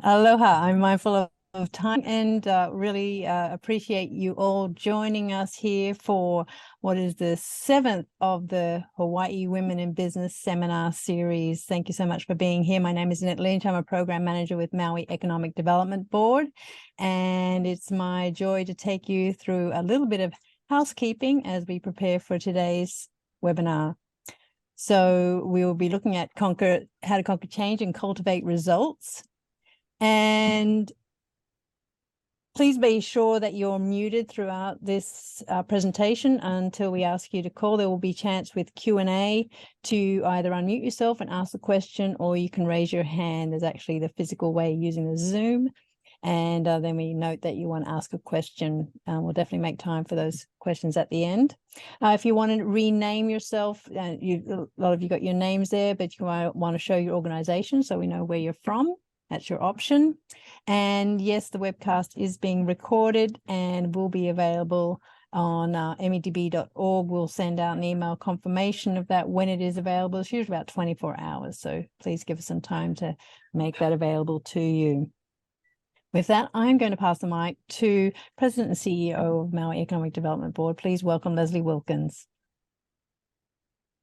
Aloha. I'm mindful of time and really appreciate you all joining us here for what is the 7th of the Hawaii Women in Business Seminar Series. Thank you so much for being here. My name is Annette Lynch. I'm a program manager with Maui Economic Development Board, and it's my joy to take you through a little bit of housekeeping as we prepare for today's webinar. So we will be looking at how to conquer change and cultivate results. And please be sure that you're muted throughout this presentation until we ask you to call. There will be a chance with Q&A to either unmute yourself and ask the question, or you can raise your hand. There's actually the physical way using the Zoom. And then we note that you want to ask a question. We'll definitely make time for those questions at the end. If you want to rename yourself, a lot of you got your names there, but you want to show your organization so we know where you're from. That's your option. And yes, the webcast is being recorded and will be available on MEDB.org. We'll send out an email confirmation of that when it is available. It's usually about 24 hours. So please give us some time to make that available to you. With that, I'm going to pass the mic to President and CEO of Maui Economic Development Board. Please welcome Leslie Wilkins.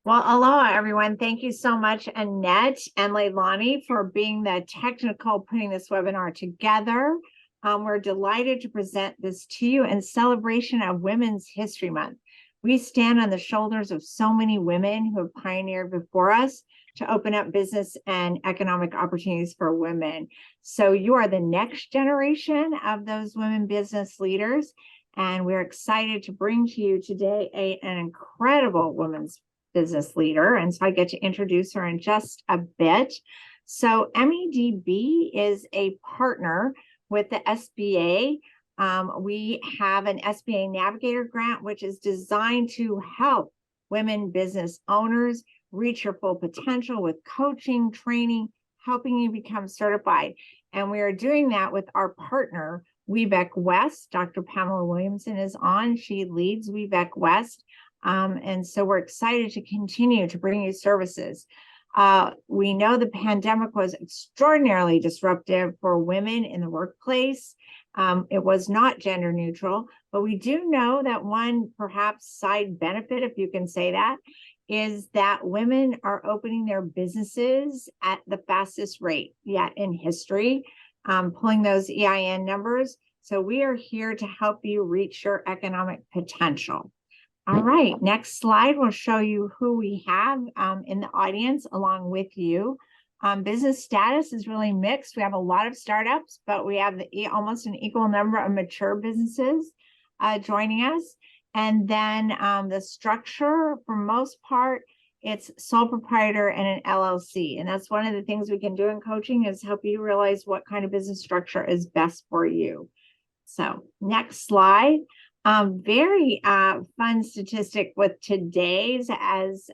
Well, aloha, everyone. Thank you so much, Annette and Leilani, for being the technical putting this webinar together. We're delighted to present this to you in celebration of Women's History Month. We stand on the shoulders of so many women who have pioneered before us to open up business and economic opportunities for women. So you are the next generation of those women business leaders, and we're excited to bring to you today an incredible women's business leader. And so I get to introduce her in just a bit. So MEDB is a partner with the SBA. We have an SBA Navigator grant, which is designed to help women business owners reach your full potential with coaching, training, helping you become certified. And we are doing that with our partner, WeBec West. Dr. Pamela Williamson is on. She leads WeBec West. And so we're excited to continue to bring you services. We know the pandemic was extraordinarily disruptive for women in the workplace. It was not gender neutral, but we do know that one perhaps side benefit, if you can say that, is that women are opening their businesses at the fastest rate yet in history, pulling those EIN numbers. So we are here to help you reach your economic potential. All right, next slide will show you who we have in the audience along with you. Business status is really mixed. We have a lot of startups, but we have almost an equal number of mature businesses joining us. And then the structure, for most part, it's sole proprietor and an LLC. And that's one of the things we can do in coaching is help you realize what kind of business structure is best for you. So next slide. Very fun statistic with today's, as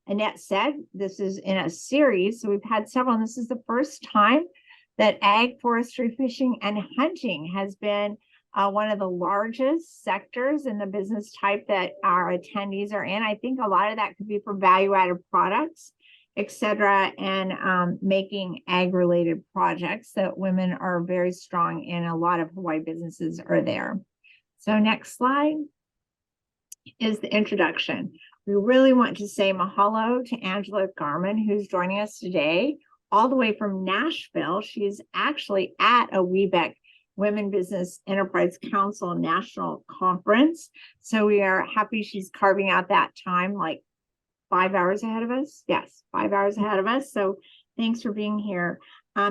Annette said, this is in a series. So we've had several, and this is the first time that ag, forestry, fishing, and hunting has been one of the largest sectors in the business type that our attendees are in. I think a lot of that could be for value-added products, et cetera, and making ag-related projects that women are very strong in. A lot of Hawaii businesses are there. So next slide is the introduction. We really want to say mahalo to Angela Garmon, who's joining us today, all the way from Nashville. She's actually at a WeBec Women Business Enterprise Council National Conference. So we are happy she's carving out that time, like 5 hours ahead of us. Yes, 5 hours ahead of us. So thanks for being here.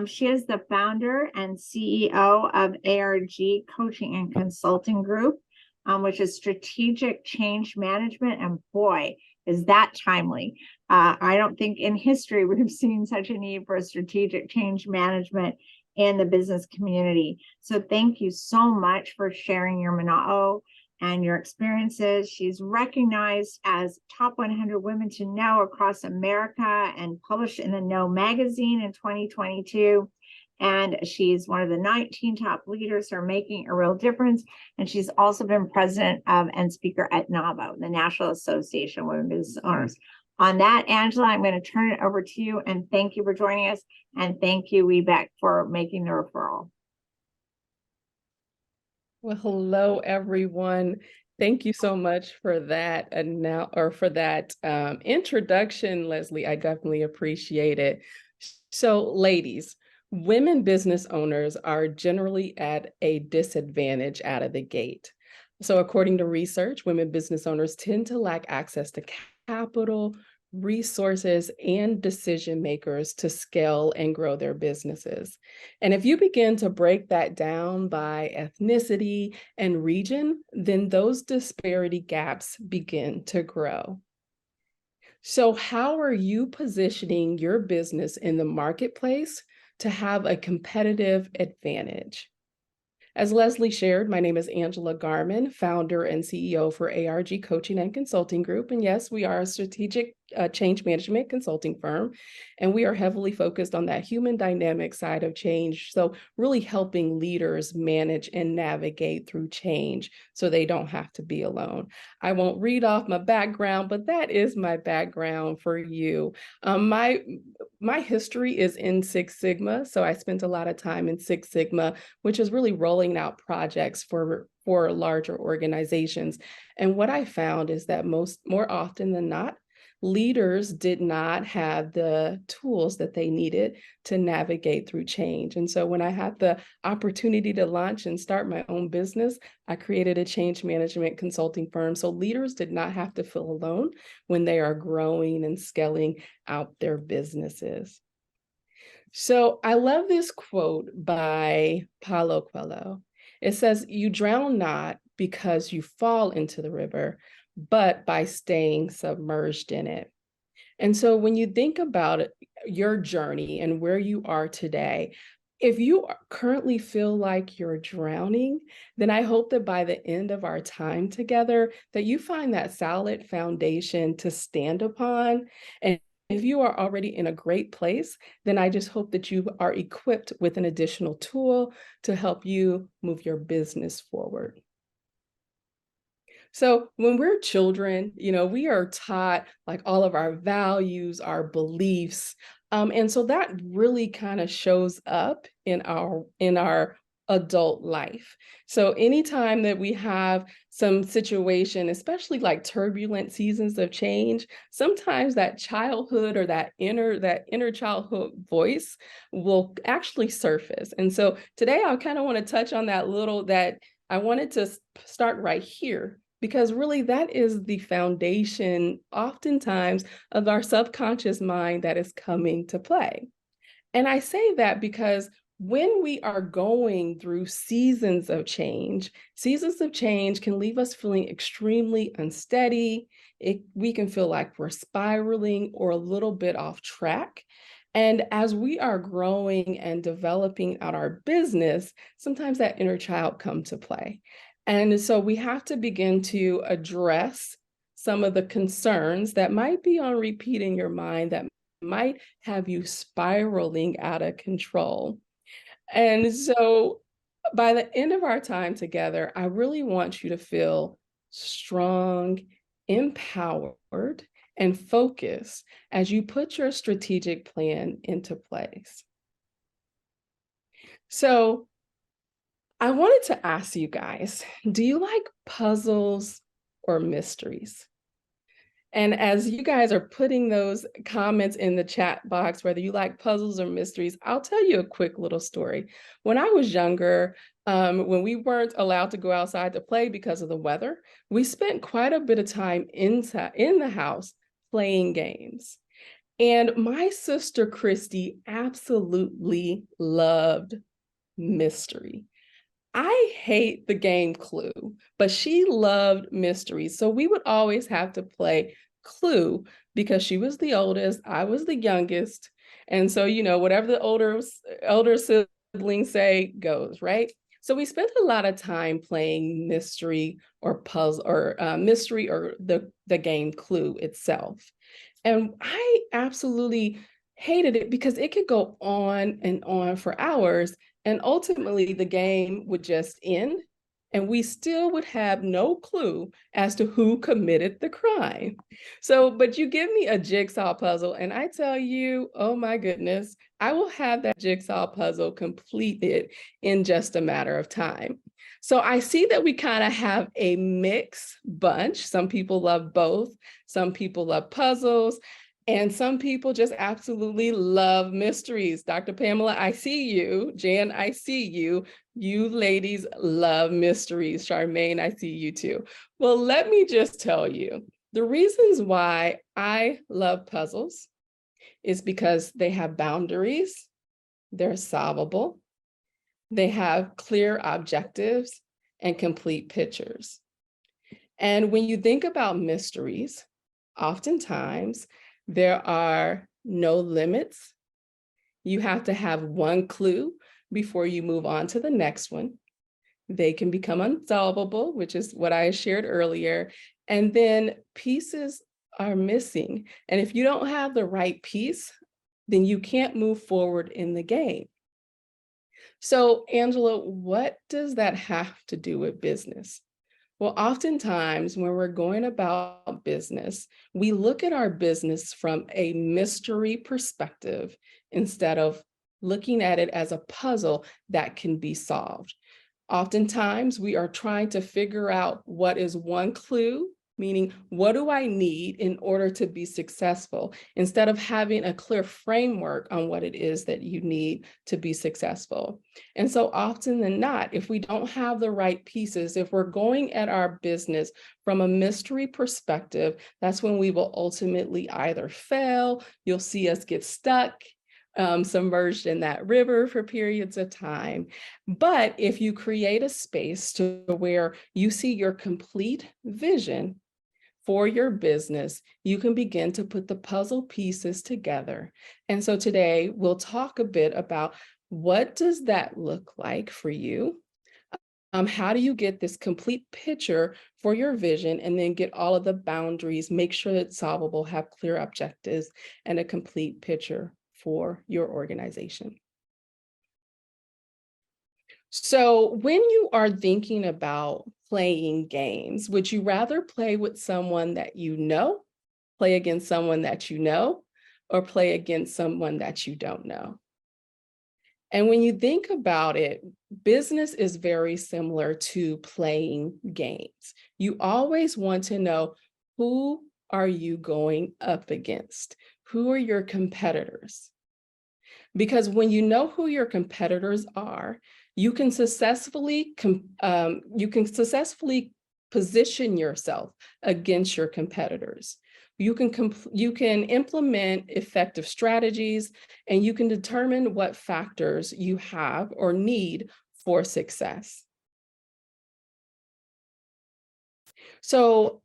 She is the founder and CEO of ARG Coaching and Consulting Group, which is strategic change management. And boy, is that timely. I don't think in history we've seen such a need for strategic change management in the business community. So thank you so much for sharing your mana'o and your experiences. She's recognized as top 100 women to know across America and published in the Know magazine in 2022. And she's one of the 19 top leaders who are making a real difference. And she's also been president of and speaker at NAWBO, the National Association of Women Business Owners. On that, Angela, I'm going to turn it over to you, and thank you for joining us. And thank you, Webeck, for making the referral. Well, hello, everyone. Thank you so much for that introduction, Leslie. I definitely appreciate it. So, ladies, women business owners are generally at a disadvantage out of the gate. So, according to research, women business owners tend to lack access to capital, resources, and decision makers to scale and grow their businesses. And if you begin to break that down by ethnicity and region, then those disparity gaps begin to grow. So, how are you positioning your business in the marketplace to have a competitive advantage? As Leslie shared, my name is Angela Garmon, founder and CEO for ARG Coaching and Consulting Group. And yes, we are a strategic change management consulting firm, and we are heavily focused on that human dynamic side of change. So really helping leaders manage and navigate through change so they don't have to be alone. I won't read off my background, but that is my background for you. My history is in Six Sigma. So I spent a lot of time in Six Sigma, which is really rolling out projects for larger organizations. And what I found is that more often than not, leaders did not have the tools that they needed to navigate through change. And so when I had the opportunity to launch and start my own business, I created a change management consulting firm. So leaders did not have to feel alone when they are growing and scaling out their businesses. So I love this quote by Paulo Coelho. It says, "You drown not because you fall into the river, but by staying submerged in it." And so when you think about your journey and where you are today, if you currently feel like you're drowning, then I hope that by the end of our time together, that you find that solid foundation to stand upon. And if you are already in a great place, then I just hope that you are equipped with an additional tool to help you move your business forward. So when we're children, we are taught like all of our values, our beliefs. And so that really kind of shows up in our adult life. So anytime that we have some situation, especially like turbulent seasons of change, sometimes that childhood or that inner childhood voice will actually surface. And so today I kind of want to touch on that I wanted to start right here, because really that is the foundation oftentimes of our subconscious mind that is coming to play. And I say that because when we are going through seasons of change can leave us feeling extremely unsteady. We can feel like we're spiraling or a little bit off track. And as we are growing and developing out our business, sometimes that inner child comes to play. And so we have to begin to address some of the concerns that might be on repeat in your mind that might have you spiraling out of control. And so by the end of our time together, I really want you to feel strong, empowered, and focused as you put your strategic plan into place. So I wanted to ask you guys, do you like puzzles or mysteries? And as you guys are putting those comments in the chat box, whether you like puzzles or mysteries, I'll tell you a quick little story. When I was younger, when we weren't allowed to go outside to play because of the weather, we spent quite a bit of time in the house playing games. And my sister Christy absolutely loved mystery. I hate the game Clue, but she loved mysteries. So we would always have to play Clue because she was the oldest, I was the youngest. And so, whatever the older siblings say goes, right? So we spent a lot of time playing mystery or puzzle or mystery or the game Clue itself. And I absolutely hated it because it could go on and on for hours. And ultimately, the game would just end and we still would have no clue as to who committed the crime. So, but you give me a jigsaw puzzle and I tell you, oh my goodness, I will have that jigsaw puzzle completed in just a matter of time. So I see that we kind of have a mixed bunch. Some people love both. Some people love puzzles. And some people just absolutely love mysteries. Dr. Pamela, I see you. Jan, I see you. You ladies love mysteries. Charmaine, I see you too. Well, let me just tell you, the reasons why I love puzzles is because they have boundaries, they're solvable, they have clear objectives and complete pictures. And when you think about mysteries, oftentimes there are no limits. You have to have one clue before you move on to the next one. They can become unsolvable, which is what I shared earlier. And then pieces are missing. And if you don't have the right piece, then you can't move forward in the game. So, Angela, what does that have to do with business? Well, oftentimes when we're going about business, we look at our business from a mystery perspective instead of looking at it as a puzzle that can be solved. Oftentimes we are trying to figure out what is one clue, meaning what do I need in order to be successful, instead of having a clear framework on what it is that you need to be successful. And so often than not, if we don't have the right pieces, if we're going at our business from a mystery perspective, that's when we will ultimately either fail, you'll see us get stuck, submerged in that river for periods of time. But if you create a space to where you see your complete vision for your business, you can begin to put the puzzle pieces together. And so today we'll talk a bit about what does that look like for you? How do you get this complete picture for your vision and then get all of the boundaries, make sure it's solvable, have clear objectives, and a complete picture for your organization. So when you are thinking about playing games, would you rather play with someone that you know, play against someone that you know, or play against someone that you don't know? And when you think about it, business is very similar to playing games. You always want to know, who are you going up against? Who are your competitors? Because when you know who your competitors are, you can successfully position yourself against your competitors. You can implement effective strategies, and you can determine what factors you have or need for success. So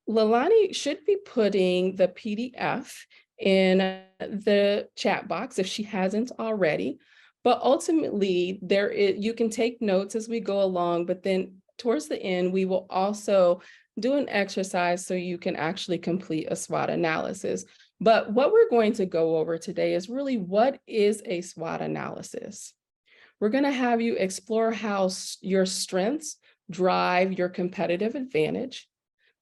Leilani should be putting the PDF in the chat box if she hasn't already. But ultimately, you can take notes as we go along, but then towards the end, we will also do an exercise so you can actually complete a SWOT analysis. But what we're going to go over today is really, what is a SWOT analysis? We're going to have you explore how your strengths drive your competitive advantage,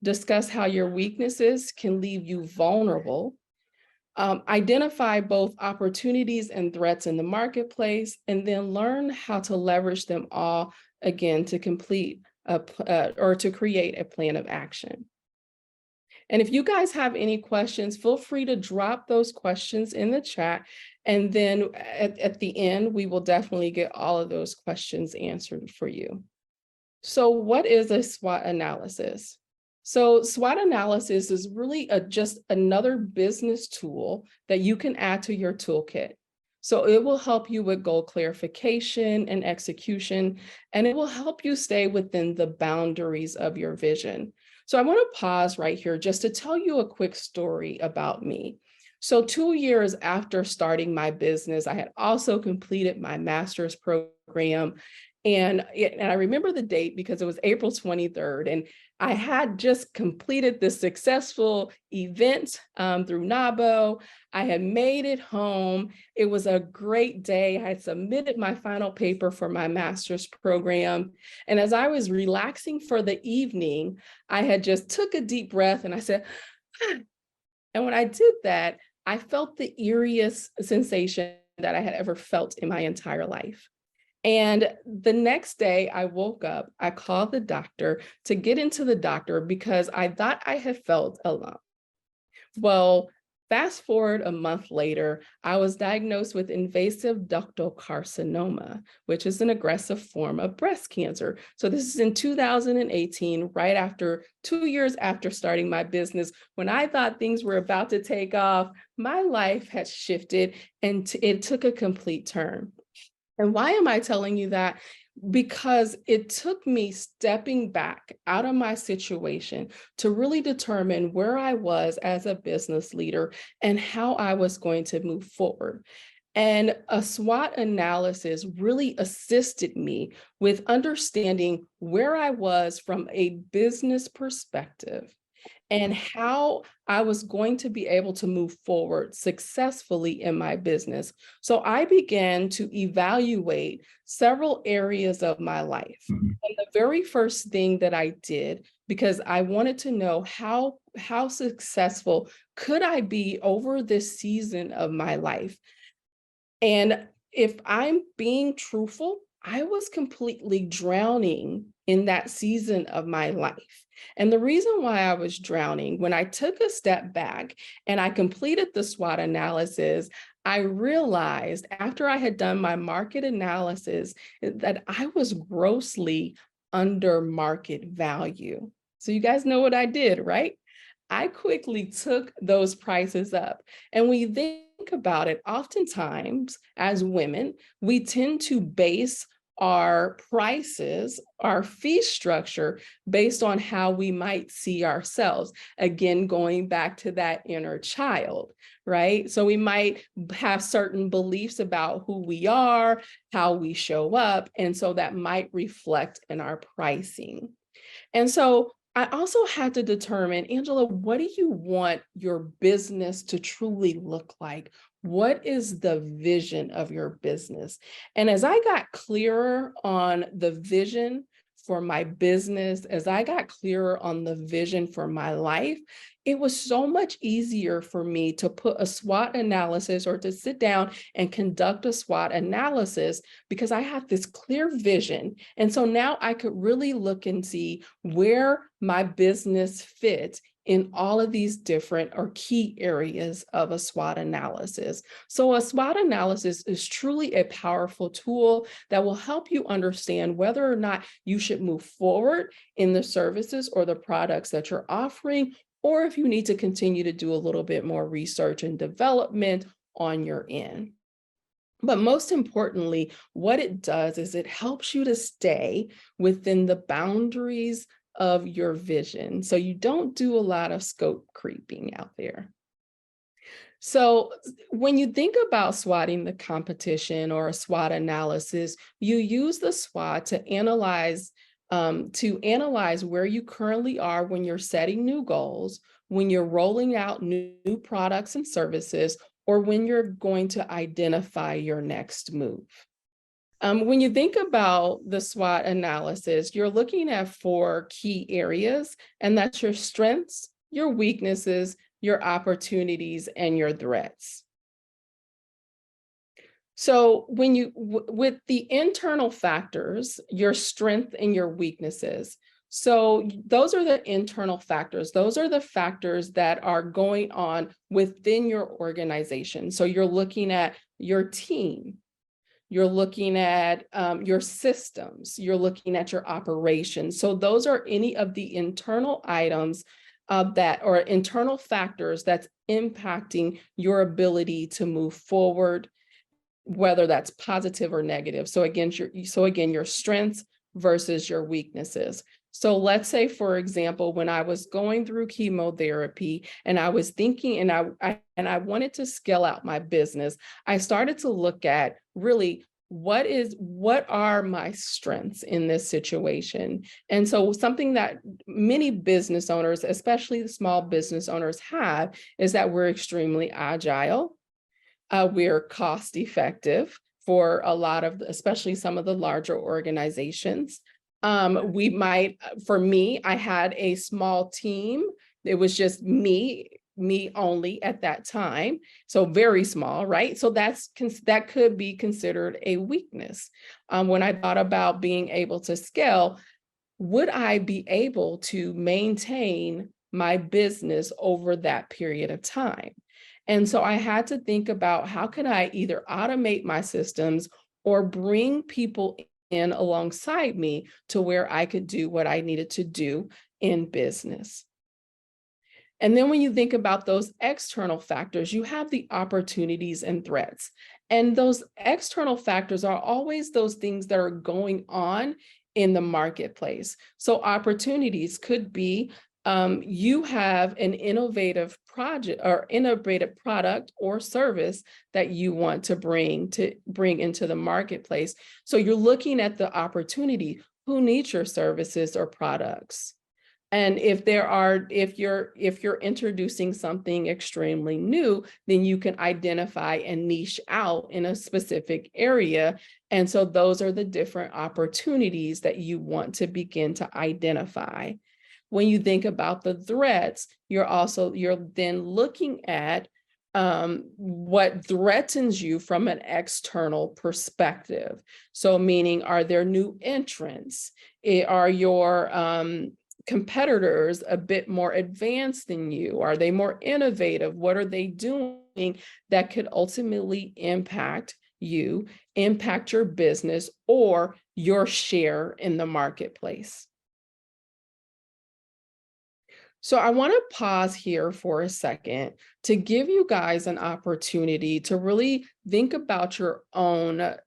discuss how your weaknesses can leave you vulnerable, identify both opportunities and threats in the marketplace, and then learn how to leverage them all again to complete or to create a plan of action. And if you guys have any questions, feel free to drop those questions in the chat. And then at the end, we will definitely get all of those questions answered for you. So what is a SWOT analysis? So SWOT analysis is really just another business tool that you can add to your toolkit. So it will help you with goal clarification and execution, and it will help you stay within the boundaries of your vision. So I want to pause right here just to tell you a quick story about me. So 2 years after starting my business, I had also completed my master's program. And I remember the date because it was April 23rd, and I had just completed this successful event through NABO. I had made it home. It was a great day. I had submitted my final paper for my master's program. And as I was relaxing for the evening, I had just took a deep breath and I said, ah. And when I did that, I felt the eeriest sensation that I had ever felt in my entire life. And the next day I woke up, I called the doctor to get into the doctor because I thought I had felt a lump. Well, fast forward a month later, I was diagnosed with invasive ductal carcinoma, which is an aggressive form of breast cancer. So this is in 2018, right after 2 years after starting my business. When I thought things were about to take off, my life had shifted and it took a complete turn. And why am I telling you that? Because it took me stepping back out of my situation to really determine where I was as a business leader and how I was going to move forward. And a SWOT analysis really assisted me with understanding where I was from a business perspective and how I was going to be able to move forward successfully in my business. So I began to evaluate several areas of my life. And the very first thing that I did, because I wanted to know how successful could I be over this season of my life. And if I'm being truthful, I was completely drowning in that season of my life. And the reason why I was drowning, when I took a step back and I completed the SWOT analysis, I realized after I had done my market analysis that I was grossly under market value. So you guys know what I did, right? I quickly took those prices up. And when you think about it, oftentimes as women, we tend to base our prices, our fee structure based on how we might see ourselves. Again, going back to that inner child, right? So we might have certain beliefs about who we are, how we show up, and so that might reflect in our pricing. And so I also had to determine, Angela, what do you want your business to truly look like? What is the vision of your business? And as I got clearer on the vision for my business, as I got clearer on the vision for my life, it was so much easier for me to put a SWOT analysis or to sit down and conduct a SWOT analysis because I had this clear vision. And so now I could really look and see where my business fits in all of these different or key areas of a SWOT analysis. So a SWOT analysis is truly a powerful tool that will help you understand whether or not you should move forward in the services or the products that you're offering, or if you need to continue to do a little bit more research and development on your end. But most importantly, what it does is it helps you to stay within the boundaries of your vision. So you don't do a lot of scope creeping out there. So when you think about swotting the competition or a SWOT analysis, you use the SWOT to analyze where you currently are when you're setting new goals, when you're rolling out new products and services, or when you're going to identify your next move. When you think about the SWOT analysis, you're looking at 4 key areas, and that's your strengths, your weaknesses, your opportunities, and your threats. So when with the internal factors, your strength and your weaknesses, so those are the internal factors. Those are the factors that are going on within your organization. So you're looking at your team, you're looking at your systems, you're looking at your operations. So those are any of the internal items or internal factors that's impacting your ability to move forward, whether that's positive or negative. So again, your strengths versus your weaknesses. So let's say, for example, when I was going through chemotherapy and I was thinking and I wanted to scale out my business, I started to look at really what are my strengths in this situation? And so something that many business owners, especially the small business owners, have is that we're extremely agile. We're cost effective for a lot of, especially some of the larger organizations. We might, for me, I had a small team. It was just me only at that time. So very small, right? So that could be considered a weakness. When I thought about being able to scale, would I be able to maintain my business over that period of time? And so I had to think about how could I either automate my systems or bring people in alongside me to where I could do what I needed to do in business. And then when you think about those external factors, you have the opportunities and threats. And those external factors are always those things that are going on in the marketplace. So opportunities could be you have an innovative project or innovative product or service that you want to bring into the marketplace. So you're looking at the opportunity. Who needs your services or products? And if you're introducing something extremely new, then you can identify and niche out in a specific area. And so those are the different opportunities that you want to begin to identify. When you think about the threats, you're then looking at what threatens you from an external perspective. So meaning, are there new entrants? Are your competitors a bit more advanced than you? Are they more innovative? What are they doing that could ultimately impact you, impact your business or your share in the marketplace? So I want to pause here for a second to give you guys an opportunity to really think about your own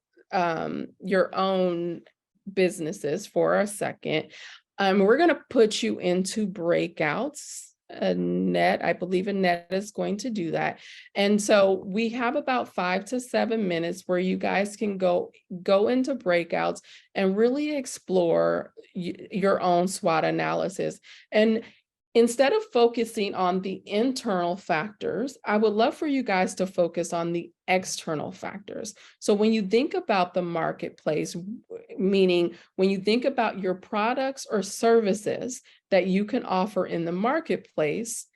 businesses for a second. We're going to put you into breakouts. Annette, I believe Annette is going to do that. And so we have about 5 to 7 minutes where you guys can go into breakouts and really explore your own SWOT analysis. And instead of focusing on the internal factors, I would love for you guys to focus on the external factors. So when you think about the marketplace, meaning when you think about your products or services that you can offer in the marketplace,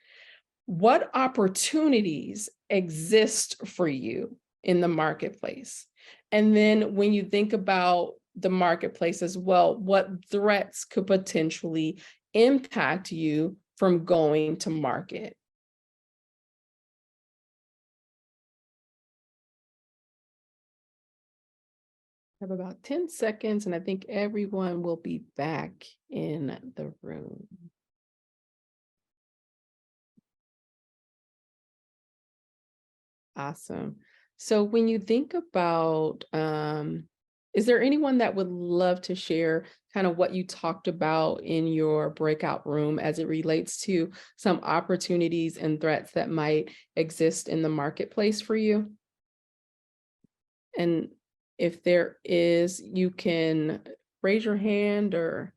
what opportunities exist for you in the marketplace? And then when you think about the marketplace as well, what threats could potentially impact you from going to market? I have about 10 seconds, and I think everyone will be back in the room. Awesome. So when you think about, is there anyone that would love to share kind of what you talked about in your breakout room as it relates to some opportunities and threats that might exist in the marketplace for you? And if there is, you can raise your hand or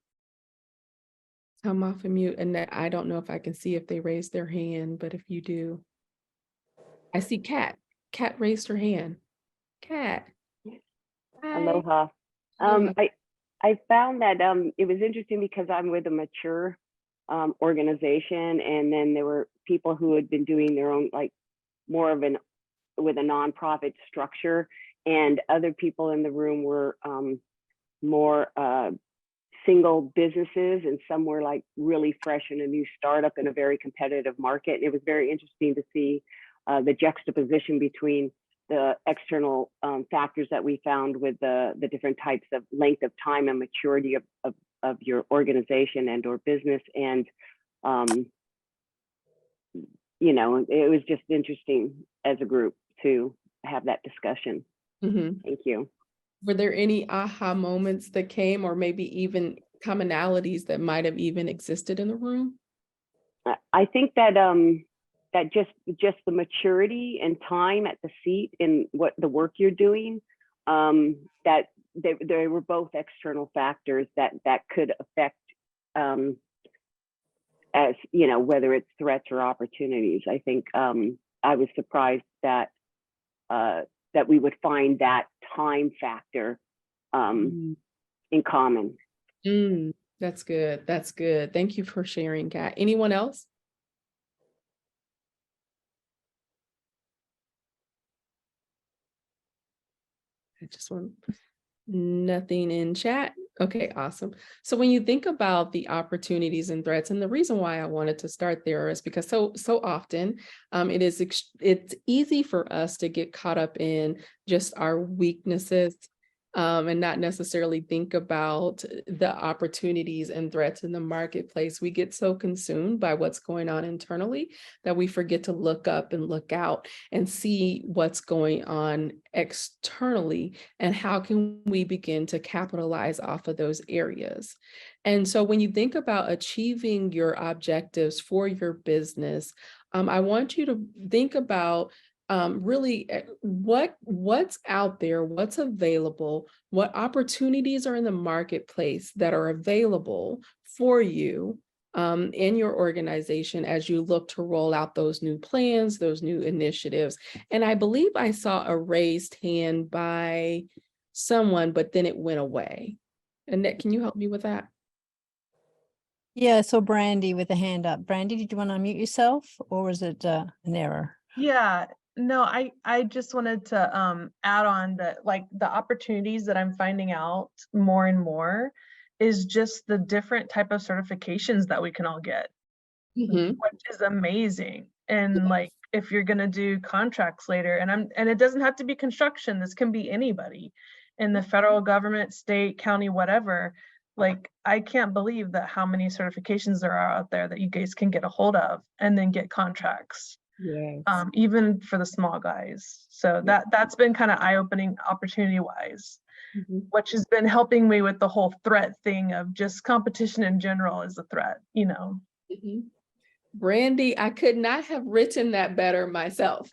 come off of mute. And I don't know if I can see if they raised their hand, but if you do, I see Kat. Kat raised her hand. Kat. Hi. Aloha. I found that it was interesting because I'm with a mature organization, and then there were people who had been doing their own, like more of with a nonprofit structure, and other people in the room were more single businesses, and some were like really fresh in a new startup in a very competitive market. It was very interesting to see the juxtaposition between the external factors that we found with the different types of length of time and maturity of your organization and or business. And, you know, it was just interesting as a group to have that discussion. Mm-hmm. Thank you. Were there any aha moments that came, or maybe even commonalities that might have even existed in the room? I think that that just the maturity and time at the seat in what the work you're doing that they were both external factors that could affect, as you know, whether it's threats or opportunities. I think I was surprised that that we would find that time factor in common. That's good. That's good. Thank you for sharing, Kat. Anyone else? I just want nothing in chat. Okay, awesome. So when you think about the opportunities and threats, and the reason why I wanted to start there is because so often it's easy for us to get caught up in just our weaknesses, and not necessarily think about the opportunities and threats in the marketplace. We get so consumed by what's going on internally that we forget to look up and look out and see what's going on externally and how can we begin to capitalize off of those areas. And so when you think about achieving your objectives for your business, I want you to think about really what's out there, what's available, what opportunities are in the marketplace that are available for you in your organization as you look to roll out those new plans, those new initiatives. And I believe I saw a raised hand by someone, but then it went away. Annette, can you help me with that? Yeah, I saw Brandy with a hand up. Brandy, did you want to unmute yourself, or was it an error? Yeah, no, I just wanted to add on that, like, the opportunities that I'm finding out more and more is just the different type of certifications that we can all get, which is amazing. And like, if you're gonna do contracts later, and it doesn't have to be construction, this can be anybody in the federal government, state, county, whatever. Like, I can't believe that how many certifications there are out there that you guys can get a hold of and then get contracts. Yes. Even for the small guys. So that's been kind of eye-opening opportunity wise, which has been helping me with the whole threat thing of just competition in general is a threat, you know. Brandy, I could not have written that better myself.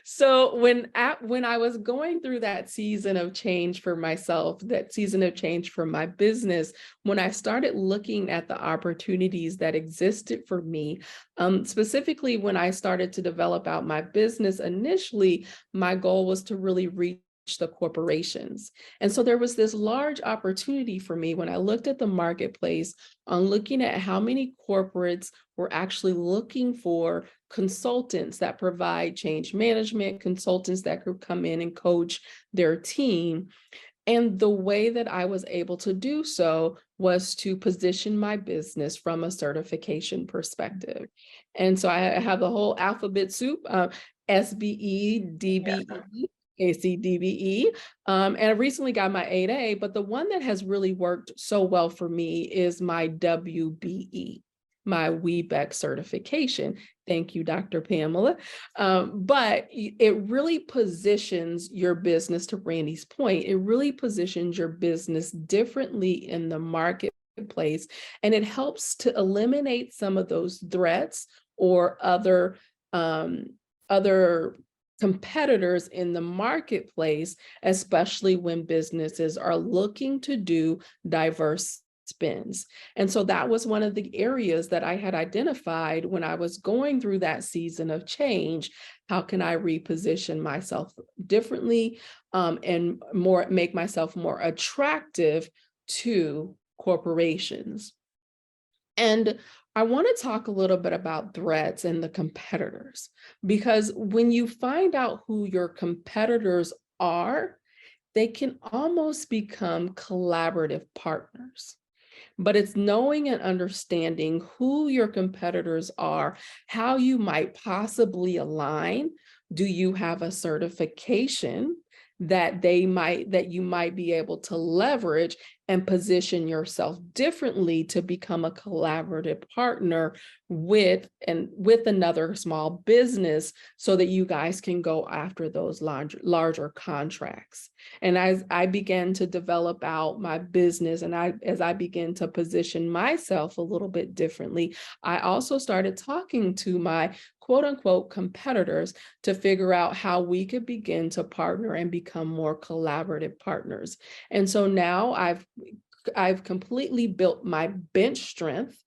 So when I was going through that season of change for myself, that season of change for my business, when I started looking at the opportunities that existed for me, specifically when I started to develop out my business, initially, my goal was to really reach the corporations. And so there was this large opportunity for me when I looked at the marketplace on looking at how many corporates were actually looking for consultants that provide change management, consultants that could come in and coach their team. And the way that I was able to do so was to position my business from a certification perspective. And so I have the whole alphabet soup, SBE, DBE, ACDBE, and I recently got my 8A, but the one that has really worked so well for me is my WBE, my WEBEC certification. Thank you, Dr. Pamela. But it really positions your business, to Randy's point, it really positions your business differently in the marketplace, and it helps to eliminate some of those threats or other competitors in the marketplace, especially when businesses are looking to do diverse spins. And so that was one of the areas that I had identified when I was going through that season of change. How can I reposition myself differently and make myself more attractive to corporations? And I want to talk a little bit about threats and the competitors, because when you find out who your competitors are, they can almost become collaborative partners. But it's knowing and understanding who your competitors are, how you might possibly align. Do you have a certification that you might be able to leverage and position yourself differently to become a collaborative partner with another small business, so that you guys can go after those larger contracts. And as I began to develop out my business, and as I began to position myself a little bit differently, I also started talking to my quote unquote competitors to figure out how we could begin to partner and become more collaborative partners. And so now I've completely built my bench strength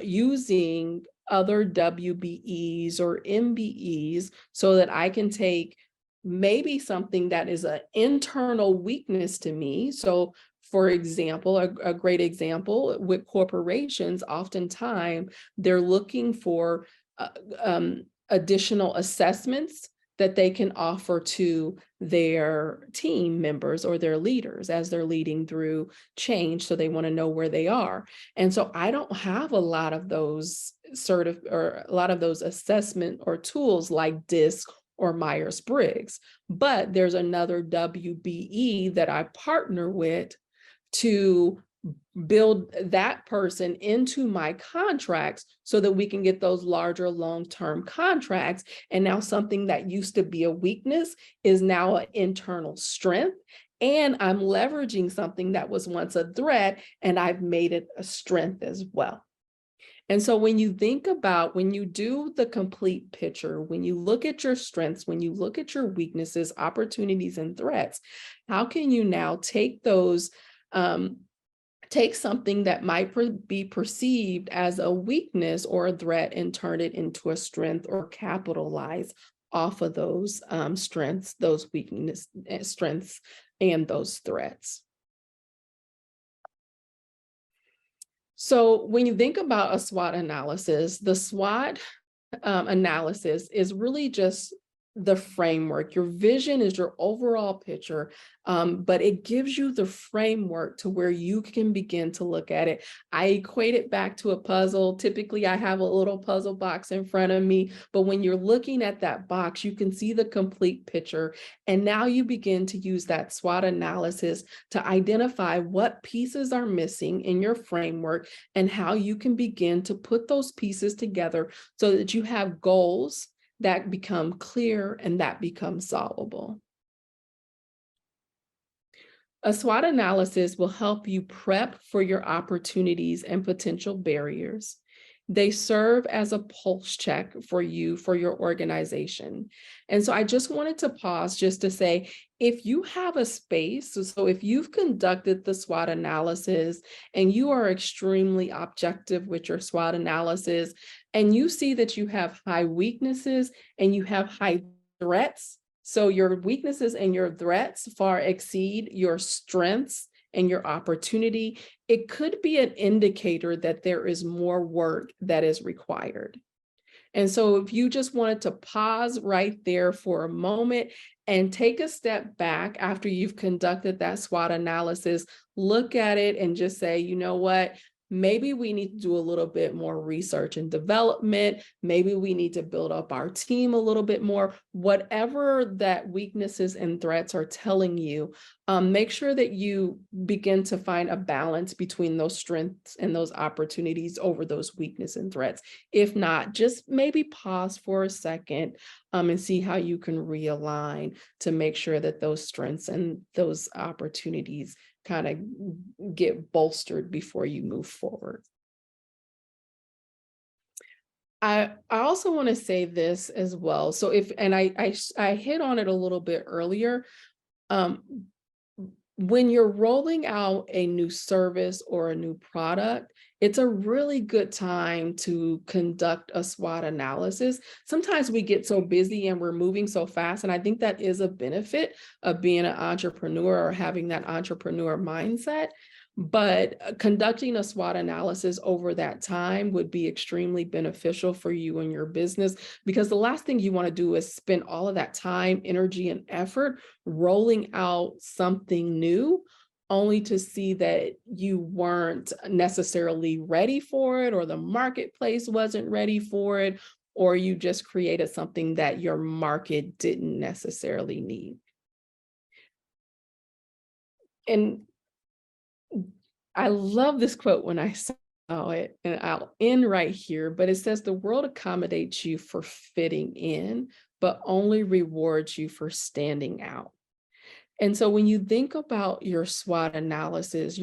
using other WBEs or MBEs, so that I can take maybe something that is an internal weakness to me. So for example, a great example with corporations, oftentimes they're looking for additional assessments that they can offer to their team members or their leaders as they're leading through change. So they want to know where they are. And so I don't have a lot of those assessment or tools like DISC or Myers-Briggs, but there's another WBE that I partner with to build that person into my contracts so that we can get those larger long-term contracts. And now something that used to be a weakness is now an internal strength. And I'm leveraging something that was once a threat, and I've made it a strength as well. And so when you think about, when you do the complete picture, when you look at your strengths, when you look at your weaknesses, opportunities, and threats, how can you now take those, take something that might be perceived as a weakness or a threat and turn it into a strength, or capitalize off of those strengths, those strengths, and those threats. So when you think about a SWOT analysis, the SWOT analysis is really just the framework. Your vision is your overall picture, but it gives you the framework to where you can begin to look at it. I equate it back to a puzzle. Typically, I have a little puzzle box in front of me, but when you're looking at that box, you can see the complete picture. And now you begin to use that SWOT analysis to identify what pieces are missing in your framework and how you can begin to put those pieces together so that you have goals that become clear and that become solvable. A SWOT analysis will help you prep for your opportunities and potential barriers. They serve as a pulse check for you, for your organization. And so I just wanted to pause just to say, if you have a space, so if you've conducted the SWOT analysis and you are extremely objective with your SWOT analysis, and you see that you have high weaknesses and you have high threats, so your weaknesses and your threats far exceed your strengths and your opportunity, it could be an indicator that there is more work that is required. And so if you just wanted to pause right there for a moment and take a step back after you've conducted that SWOT analysis, look at it and just say, you know what? Maybe we need to do a little bit more research and development. Maybe we need to build up our team a little bit more. Whatever that weaknesses and threats are telling you, make sure that you begin to find a balance between those strengths and those opportunities over those weaknesses and threats. If not, just maybe pause for a second and see how you can realign to make sure that those strengths and those opportunities kind of get bolstered before you move forward. I also want to say this as well. So I hit on it a little bit earlier. When you're rolling out a new service or a new product, it's a really good time to conduct a SWOT analysis. Sometimes we get so busy and we're moving so fast, and I think that is a benefit of being an entrepreneur or having that entrepreneur mindset. But conducting a SWOT analysis over that time would be extremely beneficial for you and your business, because the last thing you want to do is spend all of that time, energy, and effort rolling out something new only to see that you weren't necessarily ready for it, or the marketplace wasn't ready for it, or you just created something that your market didn't necessarily need. And I love this quote when I saw it, and I'll end right here, but it says, the world accommodates you for fitting in, but only rewards you for standing out. And so when you think about your SWOT analysis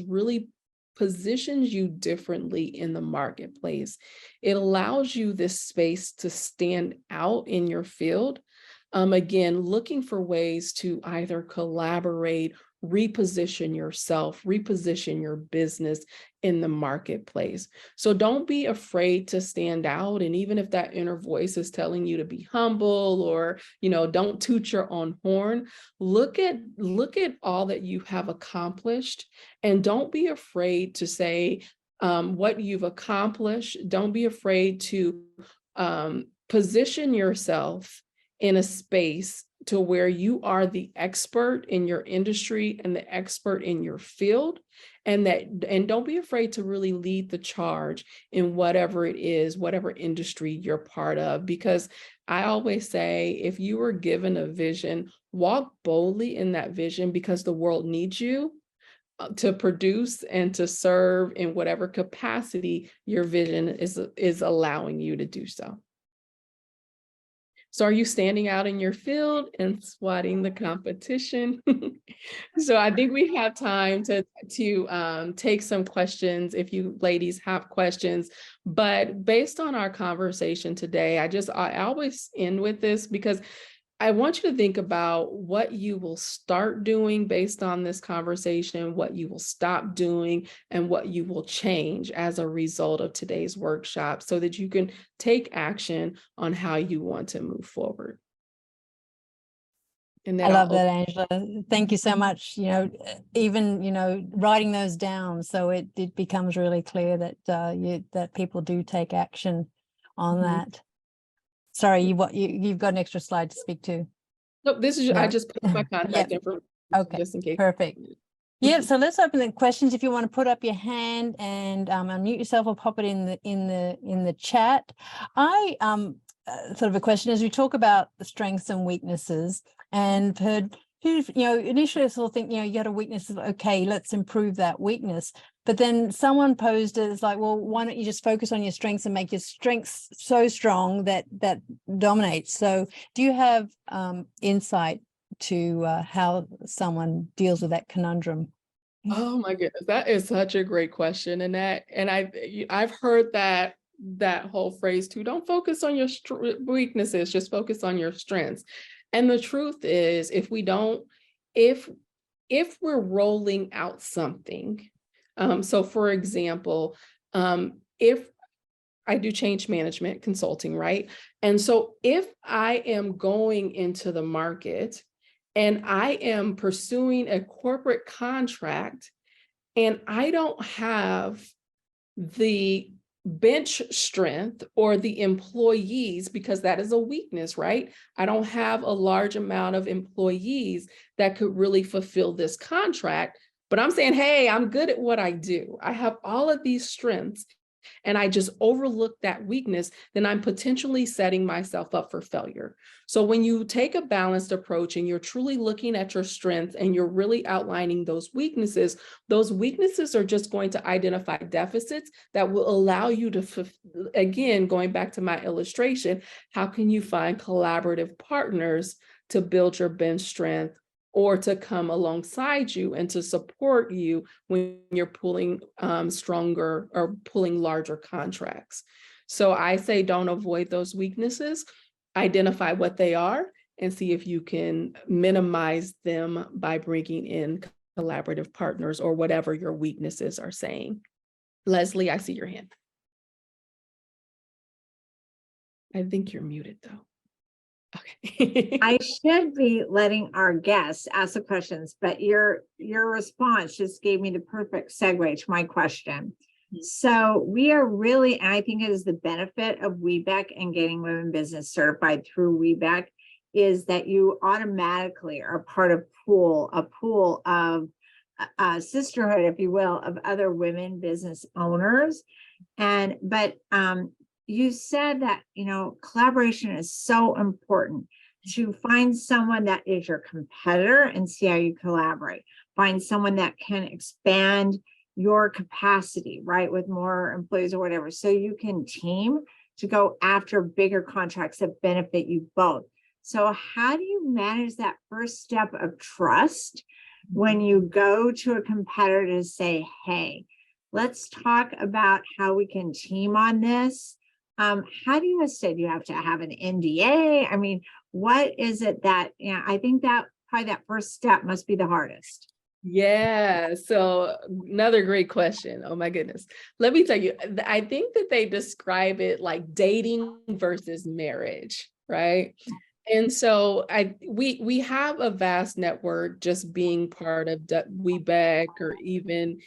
really positions you differently in the marketplace. It allows you this space to stand out in your field. Again, looking for ways to either collaborate, reposition yourself, reposition your business in the marketplace. So don't be afraid to stand out. And even if that inner voice is telling you to be humble, or, don't toot your own horn, look at all that you have accomplished, and don't be afraid to say what you've accomplished. Don't be afraid to position yourself in a space to where you are the expert in your industry and the expert in your field, and don't be afraid to really lead the charge in whatever it is, whatever industry you're part of. Because I always say, if you were given a vision, walk boldly in that vision, because the world needs you to produce and to serve in whatever capacity your vision is allowing you to do so. So are you standing out in your field and swatting the competition? So I think we have time to take some questions if you ladies have questions. But based on our conversation today, I always end with this, because I want you to think about what you will start doing based on this conversation, what you will stop doing, and what you will change as a result of today's workshop, so that you can take action on how you want to move forward. And I love that, Angela. Thank you so much. Even, writing those down, so it becomes really clear that that people do take action on that. Sorry, you've got an extra slide to speak to. Nope, this is, No. I just put my contact information. Okay, just in case. Perfect. Yeah, so let's open the questions. If you want to put up your hand and unmute yourself, or pop it in the chat. I sort of a question, as we talk about the strengths and weaknesses, and heard initially I sort of think, you had a weakness, okay, let's improve that weakness. But then someone posed it as like, well, why don't you just focus on your strengths and make your strengths so strong that dominates? So do you have insight to how someone deals with that conundrum? Oh my goodness, that is such a great question. And I've heard that whole phrase too. Don't focus on your weaknesses, just focus on your strengths. And the truth is, if we're rolling out something, so for example, if I do change management consulting, right? And so if I am going into the market and I am pursuing a corporate contract, and I don't have the bench strength or the employees, because that is a weakness, right? I don't have a large amount of employees that could really fulfill this contract, but I'm saying, hey, I'm good at what I do. I have all of these strengths, and I just overlook that weakness, then I'm potentially setting myself up for failure. So when you take a balanced approach and you're truly looking at your strengths and you're really outlining those weaknesses are just going to identify deficits that will allow you to, again, going back to my illustration, how can you find collaborative partners to build your bench strength, or to come alongside you and to support you when you're pulling stronger or pulling larger contracts. So I say, don't avoid those weaknesses, identify what they are, and see if you can minimize them by bringing in collaborative partners or whatever your weaknesses are saying. Leslie, I see your hand. I think you're muted though. Okay. I should be letting our guests ask the questions, but your response just gave me the perfect segue to my question. So we are really, and I think it is the benefit of WeBEC and getting women business certified through WeBEC, is that you automatically are part of a pool of sisterhood, if you will, of other women business owners. But you said that, collaboration is so important, to find someone that is your competitor and see how you collaborate. find someone that can expand your capacity, right, with more employees or whatever, so you can team to go after bigger contracts that benefit you both. So how do you manage that first step of trust when you go to a competitor to say, hey, let's talk about how we can team on this? How do you say, do you have to have an NDA? I mean, what is it that, I think that probably that first step must be the hardest. Yeah, so another great question. Oh my goodness. Let me tell you, I think that they describe it like dating versus marriage, right? And so we have a vast network just being part of WeBank or even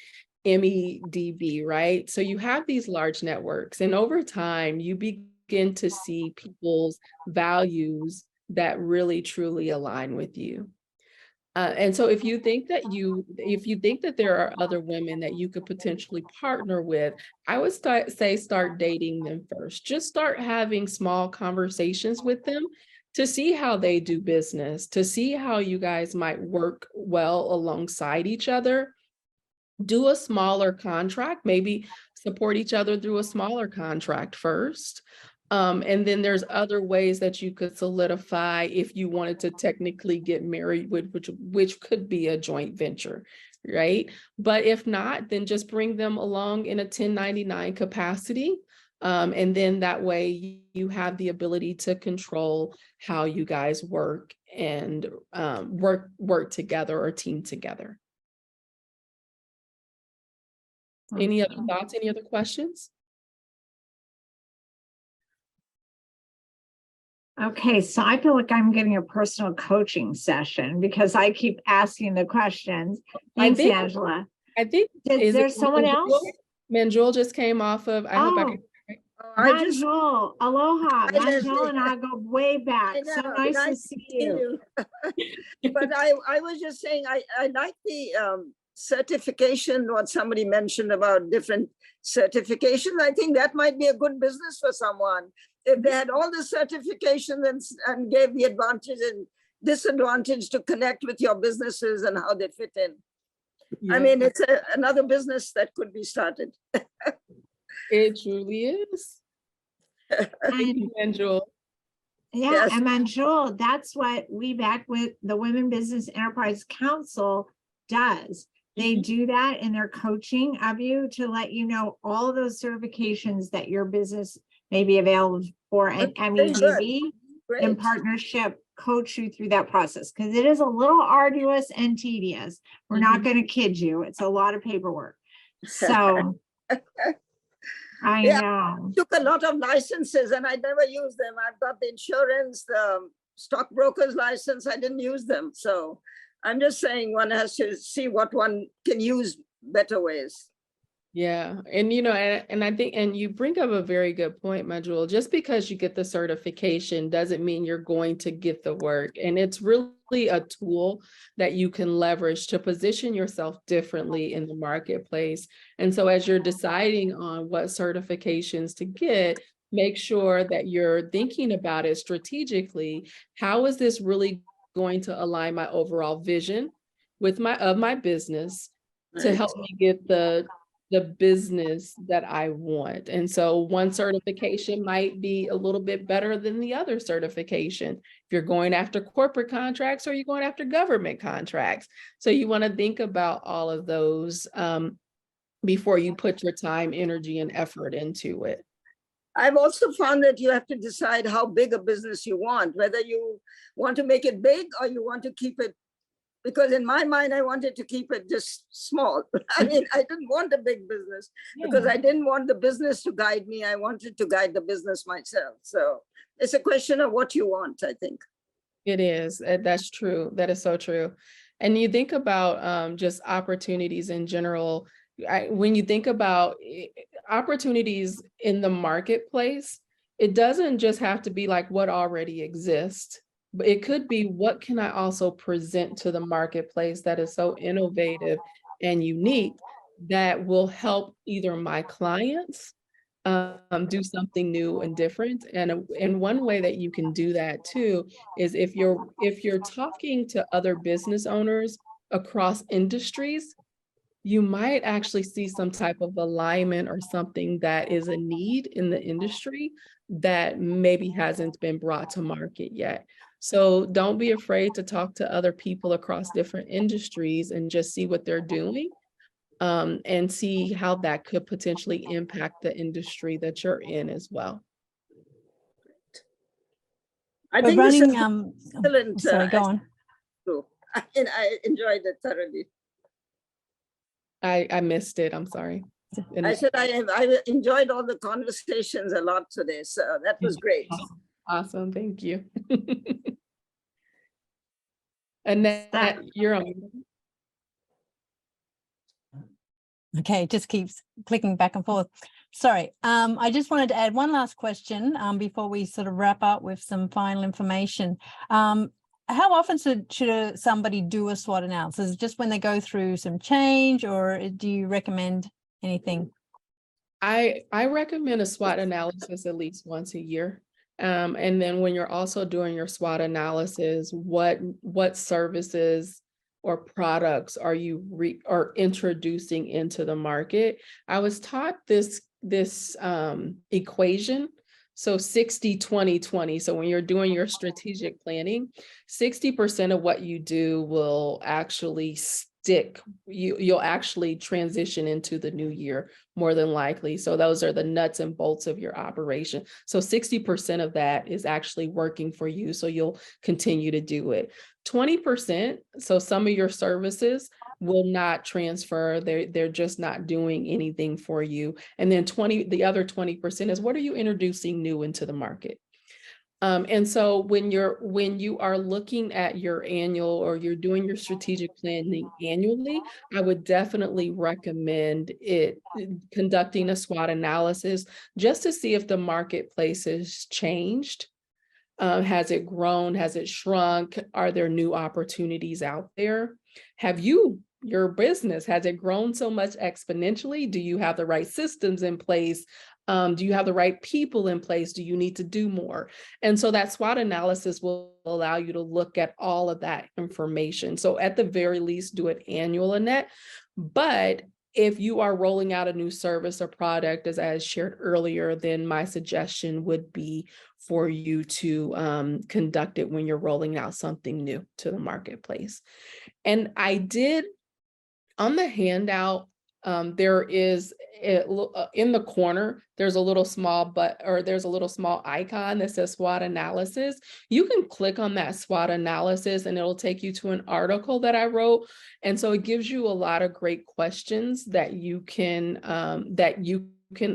MEDB, right? So you have these large networks, and over time you begin to see people's values that really truly align with you. And so if you think that there are other women that you could potentially partner with, I would start dating them first. Just start having small conversations with them to see how they do business, to see how you guys might work well alongside each other. Do a smaller contract, maybe support each other through a smaller contract first. And then there's other ways that you could solidify if you wanted to technically get married, which could be a joint venture, right? But if not, then just bring them along in a 1099 capacity. And then that way you have the ability to control how you guys work and work together or team together. Any other thoughts? Any other questions? Okay, so I feel like I'm getting a personal coaching session because I keep asking the questions. Thanks, Angela. I think Is there someone else? Manjul just came off of, I hope I can. Manjul, aloha. Hi, Manjul Leslie. and I go way back. I So know, nice to see you. But I was just saying, I like the certification, what somebody mentioned about different certifications. I think that might be a good business for someone. If they had all the certifications and gave the advantage and disadvantage to connect with your businesses and how they fit in. Yeah. I mean, it's another business that could be started. It truly is. Thank you, Manjul. Yeah, Yes. and Manjul, that's what WeBank with the Women Business Enterprise Council does. They do that in their coaching of you to let you know all those certifications that your business may be available for, and Very good. MEDB Great. in partnership coach you through that process, because it is a little arduous and tedious. We're not going to kid you. It's a lot of paperwork. So I know. Took a lot of licenses and I never used them. I've got the insurance, the stockbroker's license. I didn't use them. So I'm just saying one has to see what one can use better ways. Yeah. And, and I think, and you bring up a very good point, Manjul. Just because you get the certification doesn't mean you're going to get the work. And it's really a tool that you can leverage to position yourself differently in the marketplace. And so as you're deciding on what certifications to get, make sure that you're thinking about it strategically. How is this really going to align my overall vision with my business to help me get the business that I want? And so one certification might be a little bit better than the other certification. If you're going after corporate contracts or you're going after government contracts. So you want to think about all of those before you put your time, energy, and effort into it. I've also found that you have to decide how big a business you want, whether you want to make it big or you want to keep it, because in my mind, I wanted to keep it just small. I mean, I didn't want a big business because I didn't want the business to guide me. I wanted to guide the business myself. So it's a question of what you want, I think. It is. That's true. That is so true. And you think about just opportunities in general. When you think about opportunities in the marketplace, it doesn't just have to be like what already exists, but it could be what can I also present to the marketplace that is so innovative and unique that will help either my clients do something new and different. And one way that you can do that too is if you're talking to other business owners across industries, you might actually see some type of alignment or something that is a need in the industry that maybe hasn't been brought to market yet. So don't be afraid to talk to other people across different industries and just see what they're doing, and see how that could potentially impact the industry that you're in as well. I We're think this is running, excellent. sorry, go on. And I enjoyed it thoroughly. I missed it, I'm sorry. I said I enjoyed all the conversations a lot today, so that was great. Awesome, thank you. Annette, you're on. Okay, it just keeps clicking back and forth. Sorry, I just wanted to add one last question before we sort of wrap up with some final information. How often should somebody do a SWOT analysis? Just when they go through some change, or do you recommend anything? I recommend a SWOT analysis at least once a year. And then when you're also doing your SWOT analysis, what services or products are you introducing into the market? I was taught this equation. So 60-20-20. So when you're doing your strategic planning, 60% of what you do will actually stick. You'll actually transition into the new year more than likely. So those are the nuts and bolts of your operation. So 60% of that is actually working for you. So you'll continue to do it. 20%, so some of your services will not transfer. They're just not doing anything for you. And then the other 20% is, what are you introducing new into the market? And so when you are looking at your annual, or you're doing your strategic planning annually, I would definitely recommend conducting a SWOT analysis just to see if the marketplace has changed. Has it grown? Has it shrunk? Are there new opportunities out there? Your business, has it grown so much exponentially? Do you have the right systems in place? Do you have the right people in place? Do you need to do more? And so that SWOT analysis will allow you to look at all of that information. So at the very least, do it annual, Annette. But if you are rolling out a new service or product, as shared earlier, then my suggestion would be for you to conduct it when you're rolling out something new to the marketplace. And I did, on the handout, there is in the corner, there's a little small icon that says SWOT analysis. You can click on that SWOT analysis and it'll take you to an article that I wrote. And so it gives you a lot of great questions that you can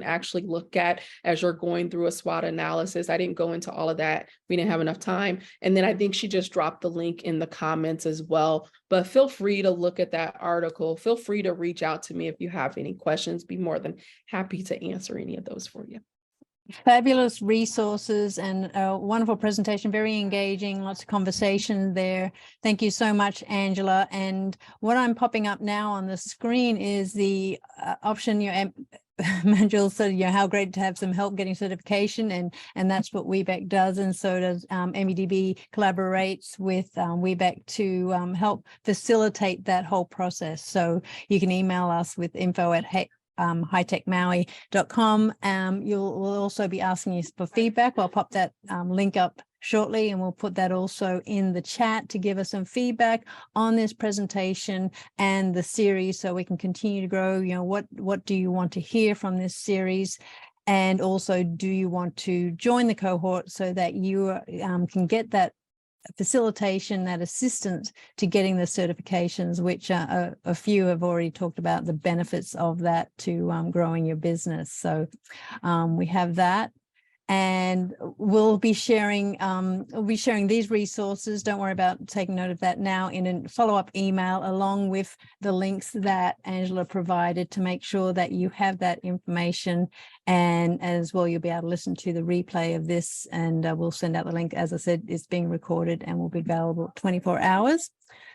actually look at as you're going through a SWOT analysis. I didn't go into all of that. We didn't have enough time. And then I think she just dropped the link in the comments as well. But feel free to look at that article. Feel free to reach out to me if you have any questions. Be more than happy to answer any of those for you. Fabulous resources and a wonderful presentation, very engaging, lots of conversation there. Thank you so much, Angela. And what I'm popping up now on the screen is the option Manjul said, how great to have some help getting certification, and that's what WeBack does. And so does MEDB collaborates with WeBack to help facilitate that whole process. So you can email us with info@hightechmaui.com. We'll also be asking you for feedback. I'll pop that link up shortly, and we'll put that also in the chat to give us some feedback on this presentation and the series, so we can continue to grow. What do you want to hear from this series? And also, do you want to join the cohort so that you can get that facilitation, that assistance to getting the certifications, which a few have already talked about the benefits of that to growing your business. So we have that. And we'll be sharing these resources. Don't worry about taking note of that now, in a follow-up email along with the links that Angela provided, to make sure that you have that information. And as well, you'll be able to listen to the replay of this, and we'll send out the link. As I said, it's being recorded and will be available 24 hours.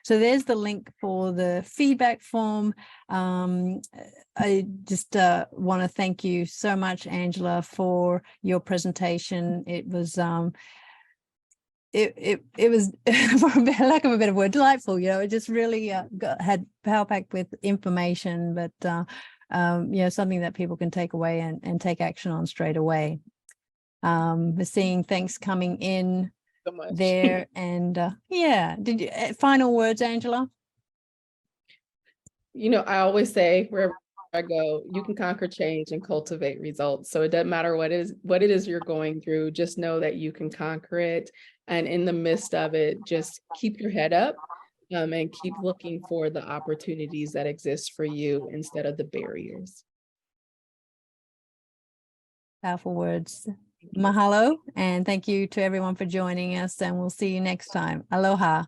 So there's the link for the feedback form. I just want to thank you so much, Angela, for your presentation. It was it was, for lack of a better word, delightful. You know, it just really had power packed with information, but you know, something that people can take away and take action on straight away. We're seeing thanks coming in So much. there, and yeah, did you final words, Angela? You know, I always say wherever I go, you can conquer change and cultivate results. So it doesn't matter what it is you're going through, just know that you can conquer it. And in the midst of it, just keep your head up and keep looking for the opportunities that exist for you instead of the barriers. Powerful words. Mahalo, and thank you to everyone for joining us, and we'll see you next time. Aloha.